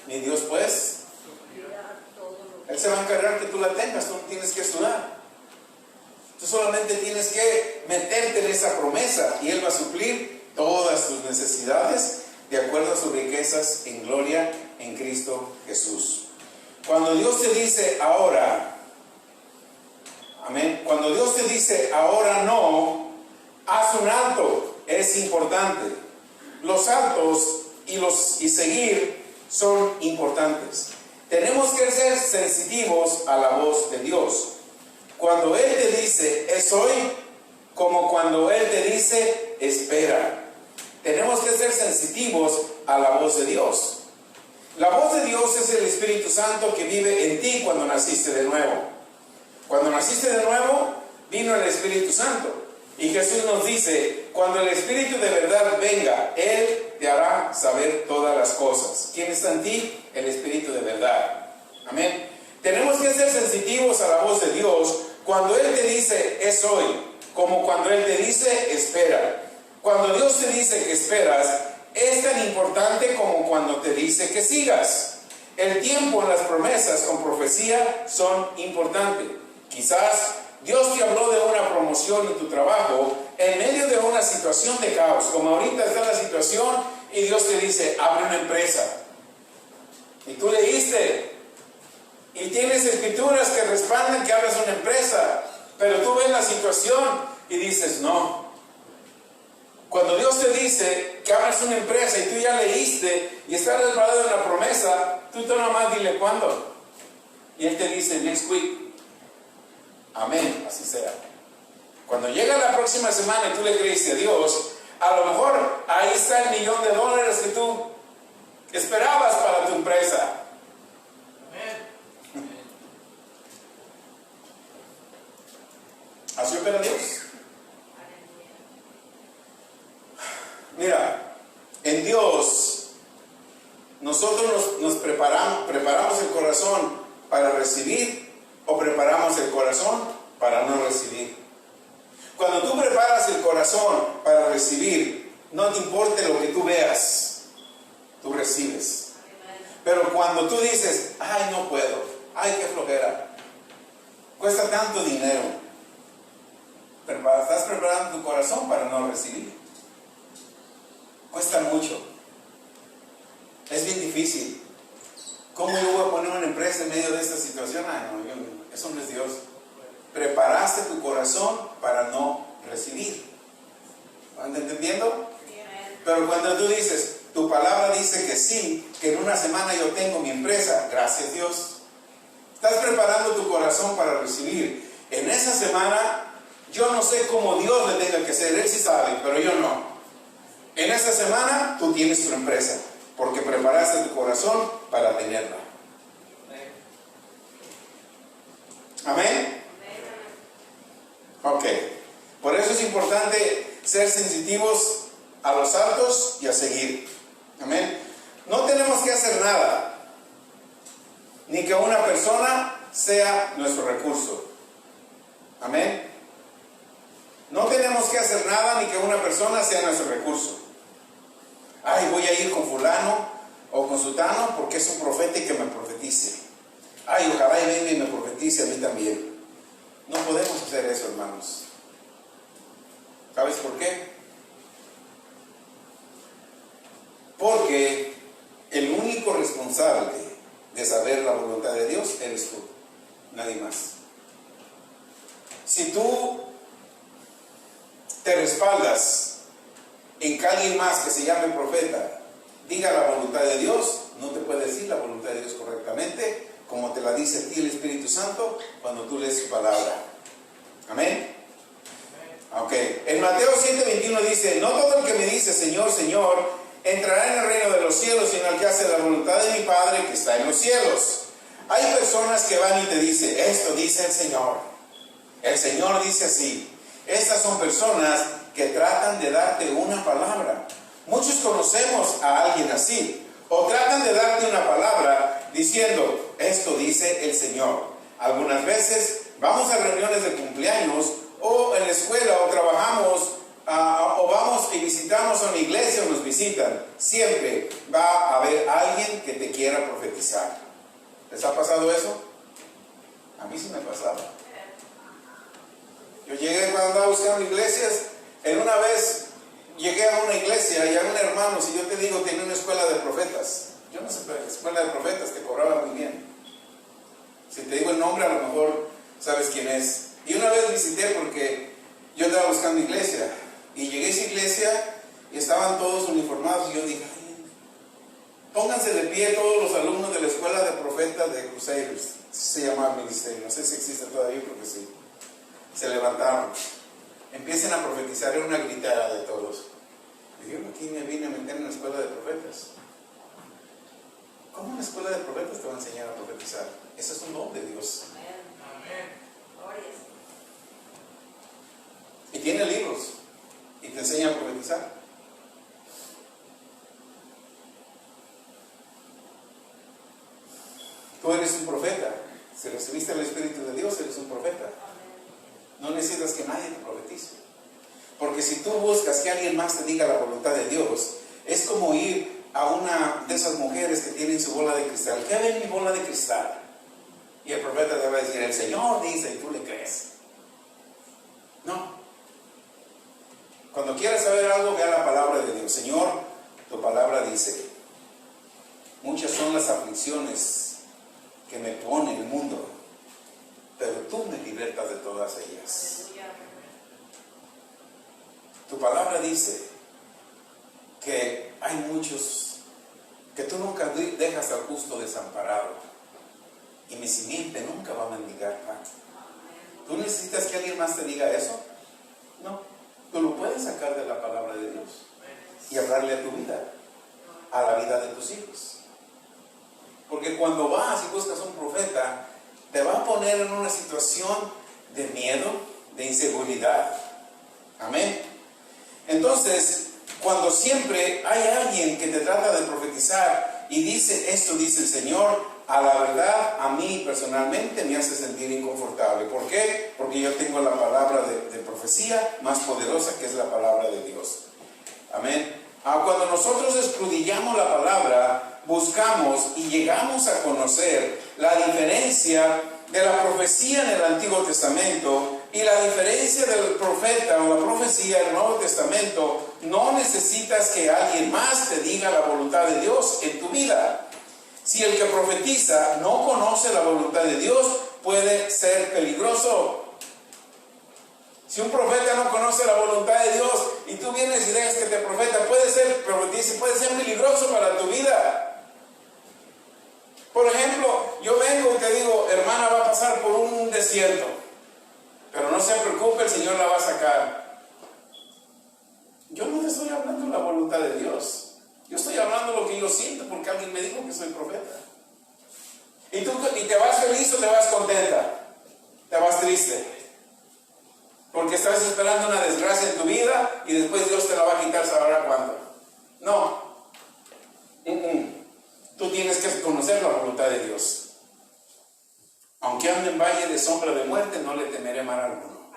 Mi Dios pues, Él se va a encargar que tú la tengas, tú no tienes que sudar. Tú solamente tienes que meterte en esa promesa y Él va a suplir todas tus necesidades de acuerdo a sus riquezas en gloria en Cristo Jesús. Cuando Dios te dice ahora, amén, cuando Dios te dice ahora no, haz un alto, es importante. Los altos y seguir son importantes. Tenemos que ser sensitivos a la voz de Dios. Cuando Él te dice, es hoy, como cuando Él te dice, espera. Tenemos que ser sensitivos a la voz de Dios. La voz de Dios es el Espíritu Santo que vive en ti cuando naciste de nuevo. Cuando naciste de nuevo, vino el Espíritu Santo. Y Jesús nos dice, cuando el Espíritu de verdad venga, Él te hará saber todas las cosas. ¿Quién está en ti? El Espíritu de verdad. Amén. Tenemos que ser sensitivos a la voz de Dios cuando Él te dice, es hoy, como cuando Él te dice, espera. Cuando Dios te dice que esperas, es tan importante como cuando te dice que sigas. El tiempo en las promesas con profecía son importantes. Quizás Dios te habló de una promoción en tu trabajo en medio de una situación de caos, como ahorita está la situación, y Dios te dice, abre una empresa. Y tú leíste, y tienes escrituras que respaldan que abras una empresa, pero tú ves la situación y dices, no. Cuando Dios te dice que abras una empresa y tú ya leíste y estás respaldado en la promesa, tú nomás dile cuándo. Y Él te dice, next week. Amén, así sea. Cuando llega la próxima semana y tú le creíste a Dios, a lo mejor ahí está el $1,000,000 que tú esperabas para tu empresa. Amén. Así opera Dios. Mira, en Dios nosotros nos preparamos el corazón para recibir, o preparamos el corazón para no recibir. Cuando tú preparas el corazón para recibir, no te importe lo que tú veas, tú recibes. Pero cuando tú dices, ay, no puedo, ay, qué flojera, cuesta tanto dinero, estás preparando tu corazón para no recibir. Cuesta mucho, es bien difícil. ¿Cómo yo voy a poner una empresa en medio de esta situación? Ay, no, eso no es Dios. Preparaste tu corazón para no recibir. ¿Están entendiendo? Pero cuando tú dices, tu palabra dice que sí, que en una semana yo tengo mi empresa, gracias Dios. Estás preparando tu corazón para recibir. En esa semana, yo no sé cómo Dios le tenga que hacer, Él sí sabe, pero yo no. En esa semana, tú tienes tu empresa, porque preparaste tu corazón para tenerla. ¿Amén? Ok. Por eso es importante ser sensitivos a los saltos y a seguir. Amén. No tenemos que hacer nada, ni que una persona sea nuestro recurso. Amén. No tenemos que hacer nada, ni que una persona sea nuestro recurso. Ay, voy a ir con fulano o con sutano porque es un profeta y que me profetice. Ay, ojalá y venga y me profetice a mí también. No podemos hacer eso, hermanos. ¿Sabes por qué? Porque el único responsable de saber la voluntad de Dios eres tú, nadie más. Si tú te respaldas en que alguien más que se llame profeta diga la voluntad de Dios, no te puede decir la voluntad de Dios correctamente, como te la dice a ti el Espíritu Santo cuando tú lees su palabra. Amén. Ok. En Mateo 7:21 dice, no todo el que me dice Señor, Señor, entrará en el reino de los cielos, sino el que hace la voluntad de mi Padre que está en los cielos. Hay personas que van y te dicen, esto dice el Señor. El Señor dice así. Estas son personas que tratan de darte una palabra. Muchos conocemos a alguien así. O tratan de darte una palabra diciendo, esto dice el Señor. Algunas veces vamos a reuniones de cumpleaños o en la escuela o trabajamos o vamos y visitamos a una iglesia o nos visitan. Siempre va a haber alguien que te quiera profetizar. ¿Les ha pasado eso? A mí sí me pasaba. Yo llegué cuando andaba buscando iglesias. En una vez llegué a una iglesia y a un hermano, si yo te digo, tenía una escuela de profetas. Yo no sé, pero escuela de profetas te cobraba muy bien. Si te digo el nombre, a lo mejor sabes quién es. Y una vez visité porque yo andaba buscando iglesia. Y llegué a esa iglesia y estaban todos uniformados. Y yo dije, ay, pónganse de pie todos los alumnos de la escuela de profetas de Crusaders. Se llamaba el ministerio. No sé si existe todavía, creo que sí. Se levantaron. Empiecen a profetizar, era una gritada de todos. Y yo aquí me vine a meter en la escuela de profetas. ¿Cómo una escuela de profetas te va a enseñar a profetizar? Eso es un don de Dios. Amén. Y tiene libros y te enseña a profetizar. Tú eres un profeta. Si recibiste el Espíritu de Dios, eres un profeta. No necesitas que nadie te profetice. Porque si tú buscas que alguien más te diga la voluntad de Dios, es como ir a una de esas mujeres que tienen su bola de cristal. ¿Qué ve en mi bola de cristal? Y el profeta te va a decir, el Señor dice, y tú le crees. Cuando quieras saber algo, vea la palabra de Dios. Señor, tu palabra dice, muchas son las aflicciones que me pone el mundo, pero tú me libertas de todas ellas. Tu palabra dice que hay muchos, que tú nunca dejas al justo desamparado, y mi simiente nunca va a mendigar pan. ¿Tú necesitas que alguien más te diga eso? No, tú lo puedes sacar de la palabra de Dios y hablarle a tu vida, a la vida de tus hijos. Porque cuando vas y buscas un profeta, te va a poner en una situación de miedo, de inseguridad. Amén. Entonces, cuando siempre hay alguien que te trata de profetizar y dice, esto dice el Señor, a la verdad, a mí personalmente me hace sentir inconfortable. ¿Por qué? Porque yo tengo la palabra de profecía más poderosa, que es la palabra de Dios. Amén. Cuando nosotros escudriñamos la palabra, buscamos y llegamos a conocer la diferencia de la profecía en el Antiguo Testamento y la diferencia del profeta o la profecía del Nuevo Testamento. No necesitas que alguien más te diga la voluntad de Dios en tu vida. Si el que profetiza no conoce la voluntad de Dios, puede ser peligroso. Si un profeta no conoce la voluntad de Dios y tú vienes y dejas que te profeta, puede ser peligroso para tu vida. Por ejemplo, yo vengo y te digo, hermana, va a pasar por un desierto, pero no se preocupe, el Señor la va a sacar. Yo no te estoy hablando la voluntad de Dios. Yo estoy hablando lo que yo siento porque alguien me dijo que soy profeta. Y te vas feliz o te vas contenta, te vas triste, porque estás esperando una desgracia en tu vida y después Dios te la va a quitar, sabrá cuándo. No. Tú tienes que conocer la voluntad de Dios. Aunque ande en valle de sombra de muerte, no le temeré mal alguno.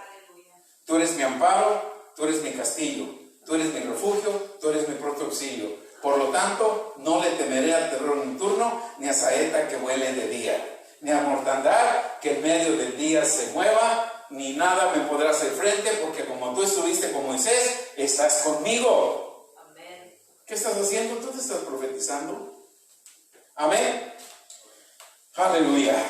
Tú eres mi amparo, tú eres mi castillo, tú eres mi refugio, tú eres mi pronto auxilio. Por lo tanto, no le temeré al terror nocturno, ni a saeta que vuele de día, ni a mortandad que en medio del día se mueva, ni nada me podrá hacer frente, porque como tú estuviste con Moisés, estás conmigo. Amén. ¿Qué estás haciendo? ¿Tú te estás profetizando? Amén. Aleluya.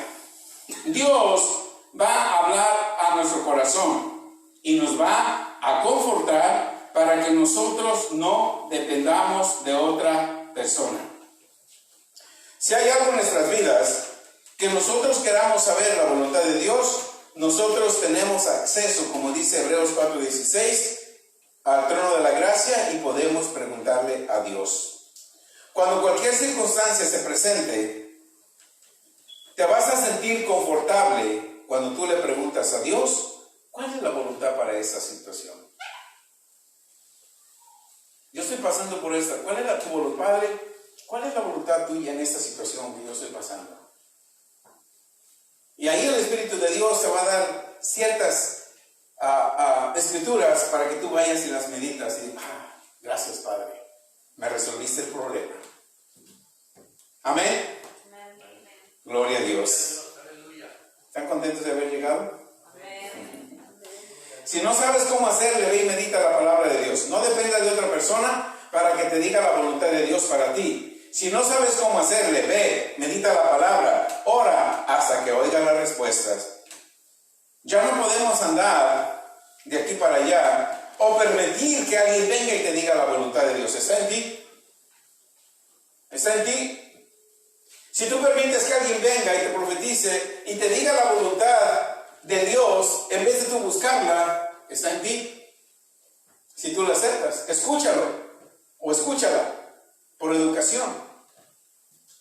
Dios va a hablar a nuestro corazón y nos va a confortar para que nosotros no dependamos de otra persona. Si hay algo en nuestras vidas que nosotros queramos saber la voluntad de Dios, nosotros tenemos acceso, como dice Hebreos 4:16, al trono de la gracia y podemos preguntarle a Dios. Cuando cualquier circunstancia se presente, te vas a sentir confortable cuando tú le preguntas a Dios, ¿cuál es la voluntad para esa situación? Yo estoy pasando por esta. ¿Cuál es tu voluntad, Padre? ¿Cuál es la voluntad tuya en esta situación que yo estoy pasando? Y ahí el Espíritu de Dios te va a dar ciertas escrituras para que tú vayas y las meditas y gracias, Padre, me resolviste el problema. Amén. Gloria a Dios. ¿Están contentos de haber llegado? Si no sabes cómo hacerle, ve y medita la palabra de Dios. No dependas de otra persona para que te diga la voluntad de Dios para ti. Si no sabes cómo hacerle, ve, medita la palabra, ora hasta que oiga las respuestas. Ya no podemos andar de aquí para allá o permitir que alguien venga y te diga la voluntad de Dios. ¿Está en ti? ¿Está en ti? Si tú permites que alguien venga y te profetice y te diga la voluntad de Dios, en vez de tú buscarla, está en ti. Si tú la aceptas, escúchalo o escúchala por educación,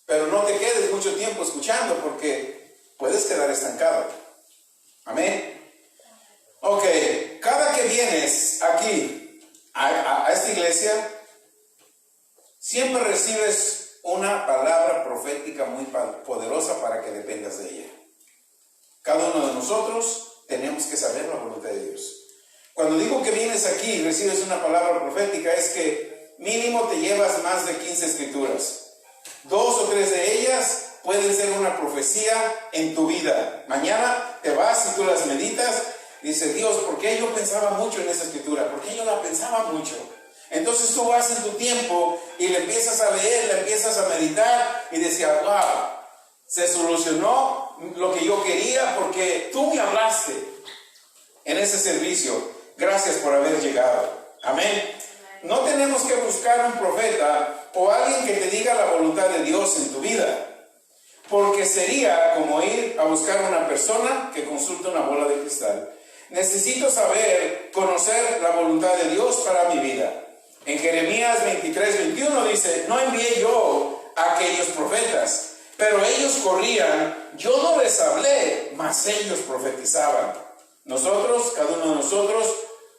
pero no te quedes mucho tiempo escuchando porque puedes quedar estancado. Amén. Ok, cada que vienes aquí a esta iglesia, siempre recibes una palabra profética muy poderosa para que dependas de ella. Cada uno de nosotros tenemos que saber la voluntad de Dios. Cuando digo que vienes aquí y recibes una palabra profética, es que mínimo te llevas más de 15 escrituras. 2 o 3 de ellas pueden ser una profecía en tu vida. Mañana te vas y tú las meditas Dice, Dios, ¿por qué yo pensaba mucho en esa escritura? ¿Por qué yo la pensaba mucho? Entonces tú vas en tu tiempo y le empiezas a leer, le empiezas a meditar y decía, wow, se solucionó lo que yo quería porque tú me hablaste en ese servicio. Gracias por haber llegado. Amén. No tenemos que buscar un profeta o alguien que te diga la voluntad de Dios en tu vida, porque sería como ir a buscar una persona que consulta una bola de cristal. Necesito saber, conocer la voluntad de Dios para mi vida. En Jeremías 23:21 dice, no envié yo a aquellos profetas, pero ellos corrían, yo no les hablé, mas ellos profetizaban. Nosotros, cada uno de nosotros,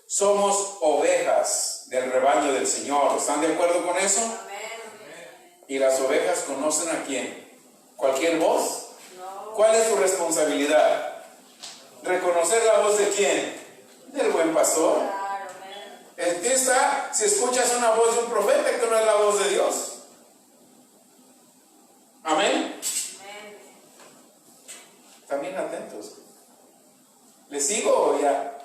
somos ovejas del rebaño del Señor. ¿Están de acuerdo con eso? Amén. ¿Y las ovejas conocen a quién? ¿Cualquier voz? No. ¿Cuál es tu responsabilidad? ¿Reconocer la voz de quién? Del buen pastor. Claro, está, si escuchas una voz de un profeta, que no es la voz de Dios. Amén. Amén. También atentos. ¿Les sigo o ya?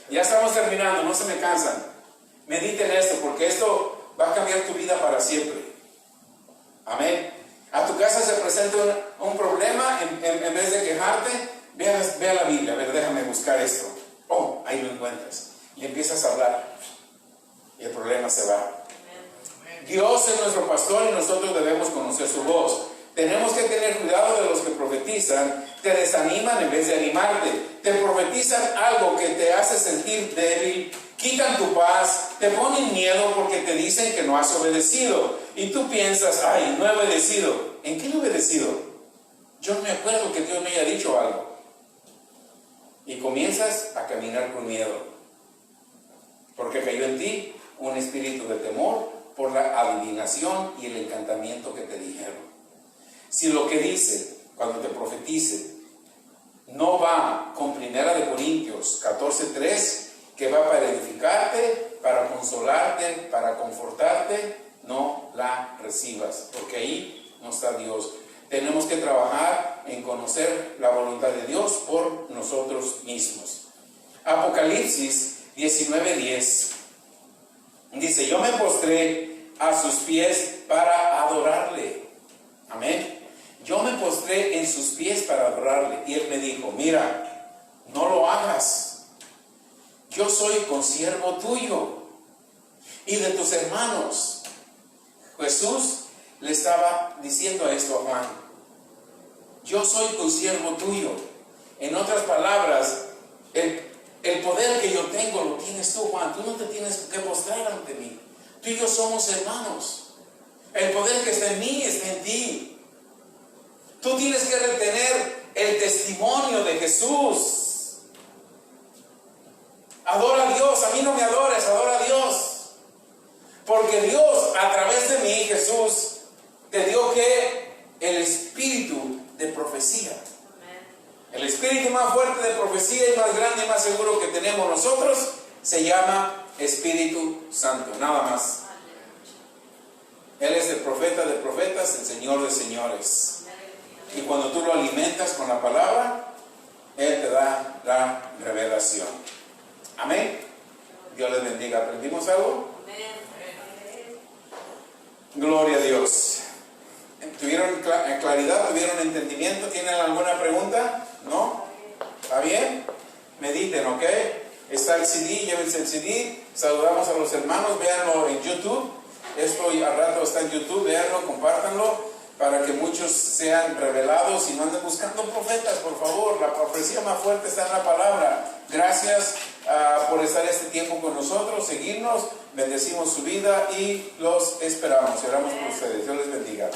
Ya estamos terminando, no se me cansan. Mediten esto, porque esto va a cambiar tu vida para siempre. Amén. A tu casa se presenta un problema, en vez de quejarte, ve a la Biblia, a ver, déjame buscar esto. Oh, ahí lo encuentras. Y empiezas a hablar. Y el problema se va. Dios es nuestro pastor y nosotros debemos conocer su voz. Tenemos que tener cuidado de los que profetizan, te desaniman en vez de animarte. Te profetizan algo que te hace sentir débil, quitan tu paz, te ponen miedo porque te dicen que no has obedecido. Y tú piensas, ay, no he obedecido. ¿En qué no he obedecido? Yo no me acuerdo que Dios me haya dicho algo. Y comienzas a caminar con miedo, porque cayó en ti un espíritu de temor por la adivinación y el encantamiento que te dijeron. Si lo que dice, cuando te profetice, no va con 1 Corintios 14:3, que va para edificarte, para consolarte, para confortarte, no la recibas, porque ahí no está Dios. Tenemos que trabajar en conocer la voluntad de Dios por nosotros mismos. Apocalipsis 19:10 dice, yo me postré a sus pies para adorarle. Amén. Yo me postré en sus pies para adorarle. Y él me dijo, mira, no lo hagas. Yo soy consiervo tuyo y de tus hermanos. Jesús le estaba diciendo esto a Juan. Yo soy consiervo tuyo. En otras palabras, el poder que yo tengo lo tienes tú, Juan. Tú no te tienes que postrar ante mí. Tú y yo somos hermanos. El poder que está en mí está en ti. Tú tienes que retener el testimonio de Jesús. Adora a Dios. A mí no me adores, adora a Dios. Porque Dios, a través de mí, Jesús, te dio que el espíritu de profecía. El espíritu más fuerte de profecía y más grande y más seguro que tenemos nosotros se llama Espíritu Santo, nada más. Él es el profeta de profetas, el Señor de señores. Y cuando tú lo alimentas con la palabra, Él te da la revelación. Amén. Dios les bendiga. ¿Aprendimos algo? Gloria a Dios. ¿Tuvieron claridad? ¿Tuvieron entendimiento? ¿Tienen alguna pregunta? ¿No? ¿Está bien? Mediten, ¿ok? Está el CD, llévense el CD. Saludamos a los hermanos, véanlo en YouTube. Esto al rato está en YouTube, véanlo, compártanlo, para que muchos sean revelados y no anden buscando profetas, por favor. La profecía más fuerte está en la palabra. Gracias por estar este tiempo con nosotros, seguirnos, bendecimos su vida y los esperamos. Oramos por ustedes. Dios les bendiga.